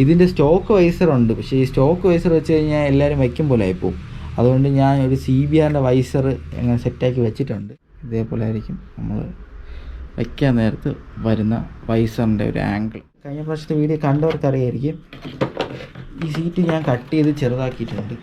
ഇതിൻ്റെ സ്റ്റോക്ക് വൈസറുണ്ട്, പക്ഷേ ഈ സ്റ്റോക്ക് വൈസർ വെച്ച് കഴിഞ്ഞാൽ എല്ലാവരും വയ്ക്കും പോലെ ആയിപ്പോവും. അതുകൊണ്ട് ഞാൻ ഒരു CBRൻ്റെ വൈസർ അങ്ങനെ സെറ്റാക്കി വെച്ചിട്ടുണ്ട്. ഇതേപോലെ ആയിരിക്കും നമ്മൾ വയ്ക്കാൻ നേരത്ത് വരുന്ന വൈസറിൻ്റെ ഒരു ആംഗിൾ. കഴിഞ്ഞ പ്രാവശ്യത്തെ വീഡിയോ കണ്ടവർക്ക് അറിയായിരിക്കും, ഈ സീറ്റ് ഞാൻ കട്ട് ചെയ്ത് ചെറുതാക്കിയിട്ടുണ്ട്.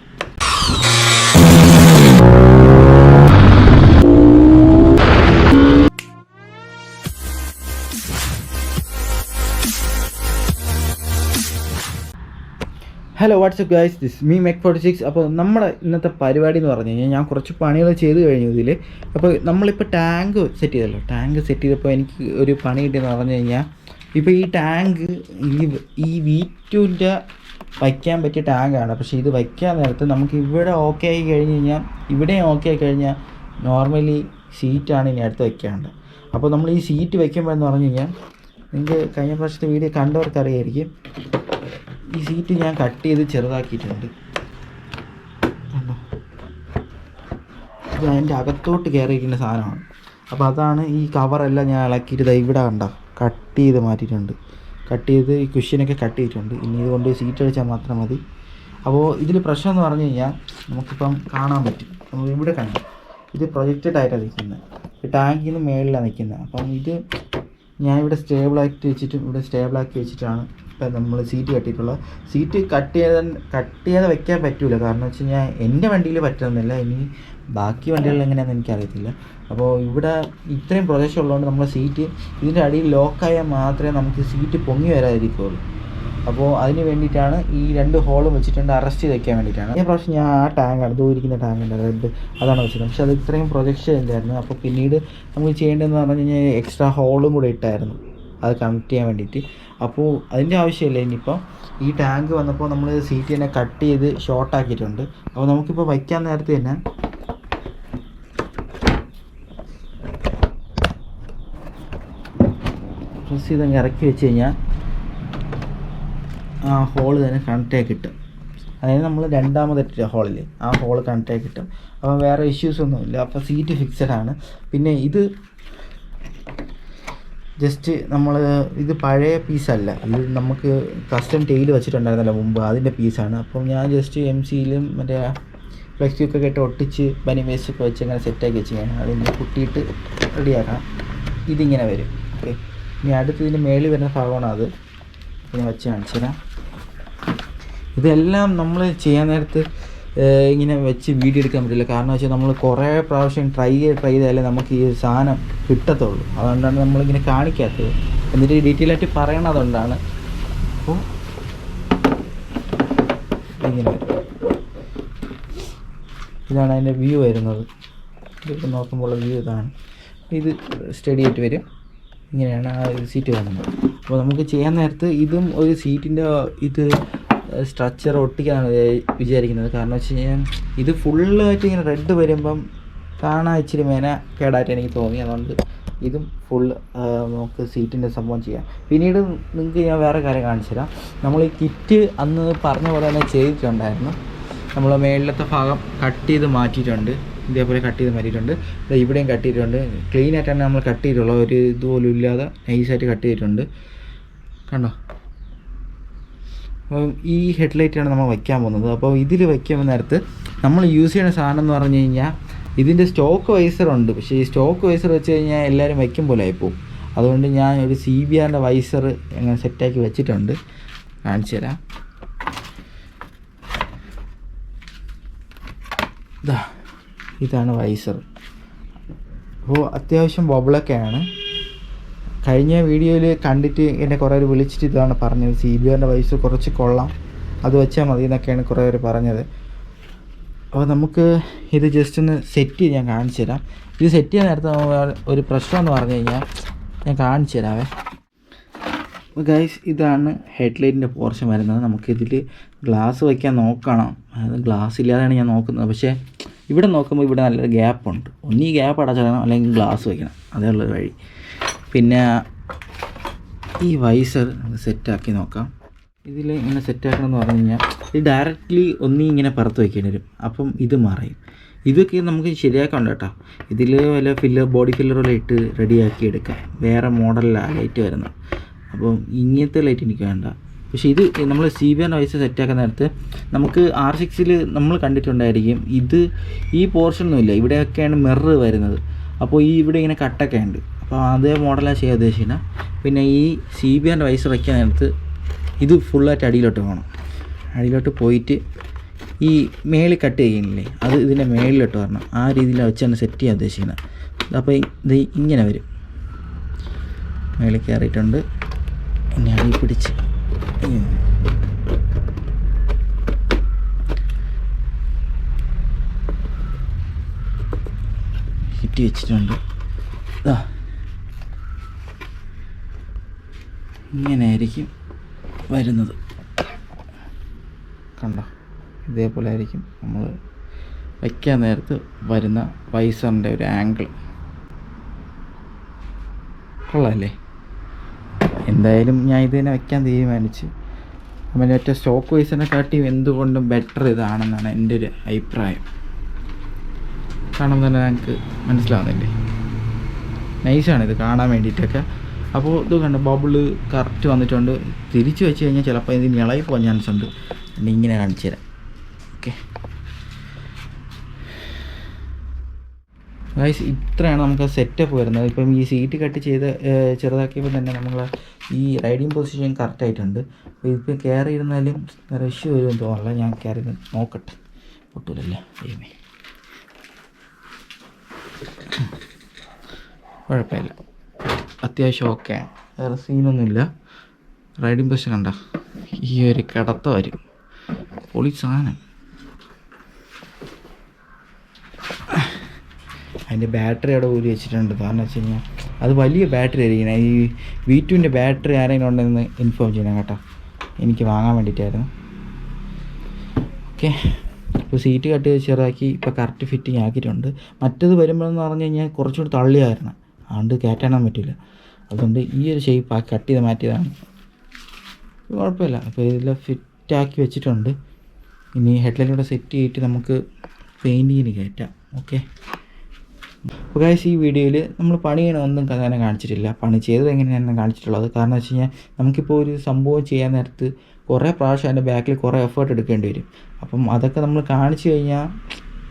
Hello WhatsApp guys, this me MEC46. അപ്പോൾ നമ്മുടെ ഇന്നത്തെ പരിപാടി എന്ന് പറഞ്ഞു കഴിഞ്ഞാൽ ഞാൻ കുറച്ച് പണികൾ ചെയ്ത് കഴിഞ്ഞു ഇതിൽ. അപ്പോൾ നമ്മളിപ്പോൾ ടാങ്ക് സെറ്റ് ചെയ്തല്ലോ, ടാങ്ക് സെറ്റ് ചെയ്തപ്പോൾ എനിക്ക് ഒരു പണി കിട്ടിയെന്ന് പറഞ്ഞു കഴിഞ്ഞാൽ, ഇപ്പോൾ ഈ ടാങ്ക് ഈ V2ൻ്റെ വയ്ക്കാൻ പറ്റിയ ടാങ്കാണ്. പക്ഷേ ഇത് വയ്ക്കാൻ നേരത്ത് നമുക്ക് ഇവിടെ ഓക്കെ ആയി കഴിഞ്ഞ് കഴിഞ്ഞാൽ, ഇവിടെയും ഓക്കെ ആയി കഴിഞ്ഞാൽ നോർമലി സീറ്റാണ് ഇനി അടുത്ത് വയ്ക്കാണ്ട്. അപ്പോൾ നമ്മൾ ഈ സീറ്റ് വയ്ക്കുമ്പോഴെന്ന് പറഞ്ഞു കഴിഞ്ഞാൽ, നിങ്ങൾക്ക് കഴിഞ്ഞ പ്രാവശ്യത്തെ വീഡിയോ കണ്ടവർക്ക് അറിയായിരിക്കും, ഈ സീറ്റ് ഞാൻ കട്ട് ചെയ്ത് ചെറുതാക്കിയിട്ടുണ്ട്. ഇത് അതിൻ്റെ അകത്തോട്ട് കയറിയിരിക്കുന്ന സാധനമാണ്. അപ്പോൾ അതാണ് ഈ കവറെല്ലാം ഞാൻ ഇളക്കിയിട്ട് ഇവിടെ കണ്ട കട്ട് ചെയ്ത് മാറ്റിയിട്ടുണ്ട്. കട്ട് ചെയ്ത് ഈ കുഷ്യനൊക്കെ കട്ട് ചെയ്തിട്ടുണ്ട്. ഇനി ഇതുകൊണ്ട് സീറ്റ് അടിച്ചാൽ മാത്രം മതി. അപ്പോൾ ഇതിൽ പ്രശ്നം എന്ന് പറഞ്ഞു കഴിഞ്ഞാൽ, നമുക്കിപ്പം കാണാൻ പറ്റും, നമ്മൾ ഇവിടെ കണ്ടു ഇത് പ്രൊജക്റ്റഡ് ആയിട്ടാണ് നിൽക്കുന്നത്, ടാങ്കിൽ നിന്ന് മേളിലാണ് നിൽക്കുന്നത്. അപ്പം ഇത് ഞാനിവിടെ സ്റ്റേബിളാക്കി വെച്ചിട്ടും ഇവിടെ സ്റ്റേബിളാക്കി വെച്ചിട്ടാണ് ഇപ്പം നമ്മൾ സീറ്റ് കട്ടിയിട്ടുള്ളത്. സീറ്റ് കട്ട് ചെയ്യാതെ വെക്കാൻ പറ്റില്ല, കാരണം വെച്ച് കഴിഞ്ഞാൽ എൻ്റെ വണ്ടിയിൽ പറ്റുന്നില്ല, ഇനി ബാക്കി വണ്ടികളിൽ എങ്ങനെയാണെന്ന് എനിക്കറിയത്തില്ല. അപ്പോൾ ഇവിടെ ഇത്രയും പ്രൊജക്ഷൻ ഉള്ളതുകൊണ്ട് നമ്മൾ സീറ്റ് ഇതിൻ്റെ അടിയിൽ ലോക്കായാൽ മാത്രമേ നമുക്ക് സീറ്റ് പൊങ്ങി വരാതിരിക്കുകയുള്ളൂ. അപ്പോൾ അതിന് വേണ്ടിയിട്ടാണ് ഈ 2 ഹോളും വെച്ചിട്ടുണ്ട്, അറസ്റ്റ് ചെയ്ത് വയ്ക്കാൻ വേണ്ടിയിട്ടാണ്. ഈ പ്രാവശ്യം ഞാൻ ആ ടാങ്കാണ്, ദൂരിക്കുന്ന ടാങ്കുണ്ട് റെഡ്, അതാണ് വെച്ചത്. പക്ഷെ അത് ഇത്രയും പ്രൊജക്ഷൻ ഇല്ലായിരുന്നു. അപ്പോൾ പിന്നീട് നമുക്ക് ചെയ്യേണ്ടതെന്ന് പറഞ്ഞു കഴിഞ്ഞാൽ എക്സ്ട്രാ ഹോളും കൂടെ ഇട്ടായിരുന്നു അത് കണക്ട് ചെയ്യാൻ വേണ്ടിയിട്ട്. അപ്പോൾ അതിൻ്റെ ആവശ്യമില്ല. ഇനിയിപ്പോൾ ഈ ടാങ്ക് വന്നപ്പോൾ നമ്മൾ സീറ്റ് തന്നെ കട്ട് ചെയ്ത് ഷോർട്ടാക്കിയിട്ടുണ്ട്. അപ്പോൾ നമുക്കിപ്പോൾ വയ്ക്കാൻ നേരത്തെ തന്നെ പ്രസ് ചെയ്തങ്ങ് ഇറക്കി വെച്ച് കഴിഞ്ഞാൽ ആ ഹോള് തന്നെ കണക്റ്റായി കിട്ടും. അതായത് നമ്മൾ രണ്ടാമതായിട്ട് ഹോളിൽ ആ ഹോള് കണക്റ്റായി കിട്ടും. അപ്പോൾ വേറെ ഇഷ്യൂസൊന്നുമില്ല. അപ്പോൾ സീറ്റ് ഫിക്സഡ് ആണ്. പിന്നെ ഇത് ജസ്റ്റ് നമ്മൾ ഇത് പഴയ പീസല്ല, ഇത് നമുക്ക് കസ്റ്റം ടെയിൽ വെച്ചിട്ടുണ്ടായിരുന്നല്ലോ മുമ്പ്, അതിൻ്റെ പീസാണ്. അപ്പം ഞാൻ ജസ്റ്റ് MC-യിലും മറ്റേ ഫ്ലെക്സിയൊക്കെ ഇട്ട് ഒട്ടിച്ച് ബനി വേസ്റ്റൊക്കെ വെച്ച് അങ്ങനെ സെറ്റാക്കി വെച്ച് ഞാൻ അതിന് കുട്ടിയിട്ട് റെഡിയാക്കാം. ഇതിങ്ങനെ വരും. ഓക്കെ, ഇനി അടുത്ത് ഇതിൻ്റെ മേളിൽ വരുന്ന ഭാഗമാണ് അത്. ഞാൻ വെച്ച് കാണിച്ചു തരാം. ഇതെല്ലാം നമ്മൾ ചെയ്യാൻ നേരത്ത് ഇങ്ങനെ വെച്ച് വീഡിയോ എടുക്കാൻ പറ്റില്ല, കാരണം വെച്ചാൽ നമ്മൾ കുറേ പ്രാവശ്യം ട്രൈ ചെയ്താലേ നമുക്ക് ഈ സാധനം കിട്ടത്തുള്ളൂ. അതുകൊണ്ടാണ് നമ്മളിങ്ങനെ കാണിക്കാത്തത്, എന്നിട്ട് ഡീറ്റെയിൽ ആയിട്ട് പറയണതുകൊണ്ടാണ്. അപ്പോൾ ഇങ്ങനെ വരും, ഇതാണ് അതിൻ്റെ വ്യൂ വരുന്നത്. ഇതിപ്പോൾ നോക്കുമ്പോൾ വ്യൂ ഇതാണ്. ഇത് സ്റ്റഡി ആയിട്ട് വരും, ഇങ്ങനെയാണ് ആ സീറ്റ് വരുന്നത്. അപ്പോൾ നമുക്ക് ചെയ്യാൻ നേരത്ത് ഇതും ഒരു സീറ്റിൻ്റെ ഇത് സ്ട്രക്ചർ ഒട്ടിക്കാനാണ് വിചാരിക്കുന്നത്. കാരണം വെച്ച് കഴിഞ്ഞാൽ ഇത് ഫുള്ളായിട്ട് ഇങ്ങനെ റെഡ് വരുമ്പം കാണാൻ ഇച്ചിരി കേടായിട്ട് എനിക്ക് തോന്നി. അതുകൊണ്ട് ഇതും ഫുൾ നമുക്ക് സീറ്റിൻ്റെ സംഭവം ചെയ്യാം. പിന്നീട് നിങ്ങൾക്ക് ഞാൻ വേറെ കാര്യം കാണിച്ചു തരാം. നമ്മൾ ഈ കിറ്റ് അന്ന് പറഞ്ഞ പോലെ തന്നെ ചെയ്തിട്ടുണ്ടായിരുന്നു. നമ്മൾ മേളിലത്തെ ഭാഗം കട്ട് ചെയ്ത് മാറ്റിയിട്ടുണ്ട്, ഇതേപോലെ കട്ട് ചെയ്ത് മാറ്റിയിട്ടുണ്ട്. ഇവിടെയും കട്ട് ചെയ്തിട്ടുണ്ട്. ക്ലീൻ ആയിട്ടാണ് നമ്മൾ കട്ട് ചെയ്തിട്ടുള്ളത്, ഒരു ഇതുപോലും ഇല്ലാതെ നൈസായിട്ട് കട്ട് ചെയ്തിട്ടുണ്ട്. കണ്ടോ? അപ്പം ഈ ഹെഡ്ലൈറ്റാണ് നമ്മൾ വയ്ക്കാൻ പോകുന്നത്. അപ്പോൾ ഇതിൽ വയ്ക്കുമ്പോൾ നേരത്ത് നമ്മൾ യൂസ് ചെയ്യുന്ന സാധനം എന്ന് പറഞ്ഞു കഴിഞ്ഞാൽ, ഇതിൻ്റെ സ്റ്റോക്ക് വൈസറുണ്ട്, പക്ഷേ ഈ സ്റ്റോക്ക് വൈസർ വെച്ച് കഴിഞ്ഞാൽ എല്ലാവരും വയ്ക്കും പോലെ ആയിപ്പോവും. അതുകൊണ്ട് ഞാൻ ഒരു CBRൻ്റെ വൈസർ അങ്ങനെ സെറ്റാക്കി വെച്ചിട്ടുണ്ട്, കാണിച്ചു തരാം. ഇതാണ് വൈസർ. അപ്പോൾ അത്യാവശ്യം ബബിളൊക്കെയാണ്. കഴിഞ്ഞ വീഡിയോയിൽ കണ്ടിട്ട് എന്നെ കുറേ പേര് വിളിച്ചിട്ട് ഇതാണ് പറഞ്ഞത്, CBRൻ്റെ വൈസർ കുറച്ച് കൊള്ളാം, അത് വെച്ചാൽ മതി എന്നൊക്കെയാണ് കുറേ പേര് പറഞ്ഞത്. അപ്പോൾ നമുക്ക് ഇത് ജസ്റ്റ് ഒന്ന് സെറ്റ് ചെയ്ത് ഞാൻ കാണിച്ചു തരാം. ഇത് സെറ്റ് ചെയ്യാൻ നേരത്തെ ഒരു പ്രശ്നം എന്ന് പറഞ്ഞു കഴിഞ്ഞാൽ ഞാൻ കാണിച്ചു തരാവേ. ഗൈസ്, ഇതാണ് ഹെഡ്ലൈറ്റിൻ്റെ പോർഷൻ വരുന്നത്. നമുക്കിതിൽ ഗ്ലാസ് വയ്ക്കാൻ നോക്കണം. അത് ഗ്ലാസ് ഇല്ലാതെയാണ് ഞാൻ നോക്കുന്നത്. പക്ഷേ ഇവിടെ നോക്കുമ്പോൾ ഇവിടെ നല്ലൊരു ഗ്യാപ്പുണ്ട്. ഒന്നീ ഗ്യാപ്പ് അടച്ചിടണം, അല്ലെങ്കിൽ ഗ്ലാസ് വയ്ക്കണം, അതേ ഉള്ളൊരു വഴി. പിന്നെ ഈ വൈസർ സെറ്റാക്കി നോക്കാം. ഇതിൽ ഇങ്ങനെ സെറ്റാക്കണമെന്ന് പറഞ്ഞു കഴിഞ്ഞാൽ ഇത് ഡയറക്റ്റ്ലി ഒന്നീ ഇങ്ങനെ പുറത്ത് വയ്ക്കേണ്ടി വരും, അപ്പം ഇത് മറയും. ഇതൊക്കെ നമുക്ക് ശരിയാക്കണ്ട കേട്ടോ. ഇതിൽ വല്ല ബോഡി ഫില്ലറെല്ലാം ഇട്ട് റെഡിയാക്കി എടുക്കാം. വേറെ മോഡലിലാണ് ലൈറ്റ് വരുന്നത്. അപ്പം ഇങ്ങനത്തെ ലൈറ്റ് എനിക്ക് വേണ്ട. പക്ഷേ ഇത് നമ്മൾ CBR വൈസ് സെറ്റാക്കുന്ന നേരത്ത് നമുക്ക് R6 നമ്മൾ കണ്ടിട്ടുണ്ടായിരിക്കും, ഇത് ഈ പോർഷനൊന്നുമില്ല, ഇവിടെയൊക്കെയാണ് മിറർ വരുന്നത്. അപ്പോൾ ഇവിടെ ഇങ്ങനെ കട്ടൊക്കെ ഉണ്ട്. അപ്പോൾ അതേ മോഡലാണ് ചെയ്യാൻ ഉദ്ദേശിക്കുന്നത്. പിന്നെ ഈ CBR വൈസ് വയ്ക്കാൻ നേരത്ത് ഇത് ഫുള്ളായിട്ട് അടിയിലോട്ട് പോകണം. അടിയിലോട്ട് പോയിട്ട് ഈ മേളിൽ കട്ട് ചെയ്യുന്നില്ലേ, അത് ഇതിൻ്റെ മേളിലോട്ട് വരണം. ആ രീതിയിൽ വെച്ചാണ് സെറ്റ് ചെയ്യാൻ ഉദ്ദേശിക്കുന്നത്. അപ്പോൾ ഇത് ഇങ്ങനെ വരും. മേളിൽ കയറിയിട്ടുണ്ട്. ഇനി അടി പിടിച്ച് ഹിറ്റ് വെച്ചിട്ടുണ്ട്. ഇങ്ങനെയായിരിക്കും വരുന്നത്. കണ്ടോ, ഇതേപോലെ ആയിരിക്കും നമ്മൾ വയ്ക്കാൻ നേരത്ത് വരുന്ന വൈസറിൻ്റെ ഒരു ആംഗിൾ. കൊള്ളാമല്ലേ? എന്തായാലും ഞാൻ ഇത് തന്നെ വയ്ക്കാൻ തീരുമാനിച്ചു. അപ്പം മറ്റേ സ്റ്റോക്ക് വൈസിനെ കാട്ടി എന്തുകൊണ്ടും ബെറ്റർ ഇതാണെന്നാണ് എൻ്റെ ഒരു അഭിപ്രായം. കാണുമ്പോൾ തന്നെ ഞങ്ങൾക്ക് മനസ്സിലാവുന്നില്ലേ, നൈസാണിത് കാണാൻ വേണ്ടിയിട്ടൊക്കെ. അപ്പോൾ ഇത് കണ്ട് ബബിള് കറക്റ്റ് വന്നിട്ടുണ്ട്. തിരിച്ച് വെച്ച് കഴിഞ്ഞാൽ ചിലപ്പോൾ ഇതിന് ഇളകി പോകാൻ ചാൻസ് ഉണ്ട്. ഇങ്ങനെ കാണിച്ചു തരാം. ഓക്കെ ഗൈസ്, ഇത്രയാണ് നമുക്ക് സെറ്റപ്പ് വരുന്നത്. ഇപ്പം ഈ സീറ്റ് കട്ട് ചെയ്ത് ചെറുതാക്കിയപ്പോൾ തന്നെ നമ്മൾ ഈ റൈഡിങ് പൊസിഷൻ കറക്റ്റായിട്ടുണ്ട്. അപ്പോൾ ഇതിപ്പോൾ കയറി ഇരുന്നാലും റഷ് വരുമെന്ന് തോന്നില്ല. ഞാൻ കയറി നോക്കട്ടെ, പൊട്ടൂലല്ലേ ദൈവമേ, കുഴപ്പമില്ല, അത്യാവശ്യം ഓക്കെയാണ്, വേറെ സീനൊന്നുമില്ല. റൈഡിങ് പൊസിഷൻ കണ്ട ഈ ഒരു കിടത്ത വരും, പൊളി സാധനം. അതിൻ്റെ ബാറ്ററി അവിടെ ഊരി വെച്ചിട്ടുണ്ട്. കാരണം വെച്ച് കഴിഞ്ഞാൽ അത് വലിയ ബാറ്ററി ആയിരിക്കണം. ഈ V2ൻ്റെ ബാറ്ററി ആരെങ്കിലും ഉണ്ടെന്ന് ഇൻഫോം ചെയ്യണം കേട്ടോ, എനിക്ക് വാങ്ങാൻ വേണ്ടിയിട്ടായിരുന്നു. ഓക്കെ, ഇപ്പോൾ സീറ്റ് കട്ട് ചെയ്ത് ചെറുതാക്കി ഇപ്പോൾ കറക്റ്റ് ഫിറ്റിങ് ആക്കിയിട്ടുണ്ട്. മറ്റത് വരുമ്പോഴെന്ന് പറഞ്ഞു കഴിഞ്ഞാൽ കുറച്ചുകൂടി തള്ളിയായിരുന്നു, അതുകൊണ്ട് കയറ്റാനൊന്നും പറ്റില്ല. അതുകൊണ്ട് ഈ ഒരു ഷേപ്പ് കട്ട് ചെയ്ത് മാറ്റിയതാണ്. കുഴപ്പമില്ല, അപ്പോൾ ഇതെല്ലാം ഫിറ്റാക്കി വെച്ചിട്ടുണ്ട്. ഇനി ഹെഡ്ലൈറ്റിലൂടെ സെറ്റ് ചെയ്തിട്ട് നമുക്ക് പെയിൻറ്റിങ്ങിന് കയറ്റാം. ഓക്കെ, അപ്പോൾ ഗൈസ്, ഈ വീഡിയോയിൽ നമ്മൾ പണി ചെയ്യണമൊന്നും അങ്ങനെ കാണിച്ചിട്ടില്ല, പണി ചെയ്തത് എങ്ങനെയാണ് കാണിച്ചിട്ടുള്ളത്. കാരണം വെച്ച് കഴിഞ്ഞാൽ നമുക്കിപ്പോൾ ഒരു സംഭവം ചെയ്യാൻ നേരത്ത് കുറേ പ്രാവശ്യം അതിൻ്റെ ബാക്കിൽ കുറേ എഫേർട്ട് എടുക്കേണ്ടി വരും. അപ്പം അതൊക്കെ നമ്മൾ കാണിച്ചു കഴിഞ്ഞാൽ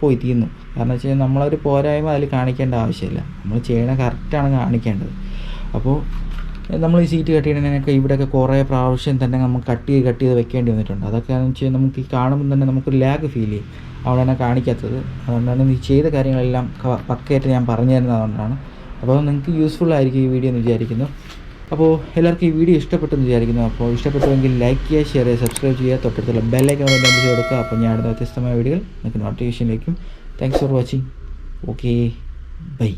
പോയി തീർന്നു. കാരണം വെച്ച് കഴിഞ്ഞാൽ നമ്മളൊരു പോരായ്മ അതിൽ കാണിക്കേണ്ട ആവശ്യമില്ല, നമ്മൾ ചെയ്യണ കറക്റ്റാണ് കാണിക്കേണ്ടത്. അപ്പോൾ നമ്മൾ ഈ സീറ്റ് കട്ട് ചെയ്യണതിനൊക്കെ ഇവിടെയൊക്കെ കുറേ പ്രാവശ്യം തന്നെ നമുക്ക് കട്ട് ചെയ്ത് വെക്കേണ്ടി വന്നിട്ടുണ്ട്. അതൊക്കെ എന്ന് വെച്ചാൽ നമുക്ക് ഈ കാണുമ്പോൾ തന്നെ നമുക്കൊരു ലാഗ് ഫീൽ ചെയ്യും, അവിടെയാണ് കാണിക്കാത്തത്. അതുകൊണ്ടാണ് ഈ ചെയ്ത കാര്യങ്ങളെല്ലാം പക്കയായിട്ട് ഞാൻ പറഞ്ഞു തരുന്നത്, അതുകൊണ്ടാണ്. അപ്പോൾ നിങ്ങൾക്ക് യൂസ്ഫുൾ ആയിരിക്കും ഈ വീഡിയോ എന്ന് വിചാരിക്കുന്നു. അപ്പോൾ എല്ലാവർക്കും ഈ വീഡിയോ ഇഷ്ടപ്പെട്ടെന്ന് വിചാരിക്കുന്നു. അപ്പോൾ ഇഷ്ടപ്പെട്ടുവെങ്കിൽ ലൈക്ക് ചെയ്യുക, ഷെയർ ചെയ്യുക, സബ്സ്ക്രൈബ് ചെയ്യുക, തൊട്ടടുത്തുള്ള ബെല്ലൈക്കൺ ഒന്ന് ബെൽ ചെയ്ത് കൊടുക്കുക. അപ്പോൾ ഞാൻ അടുത്ത വ്യത്യസ്തമായ വീഡിയോകൾ നിങ്ങൾക്ക് നോട്ടിഫിക്കേഷൻ ലഭിക്കും. Thanks for watching. Okay, by.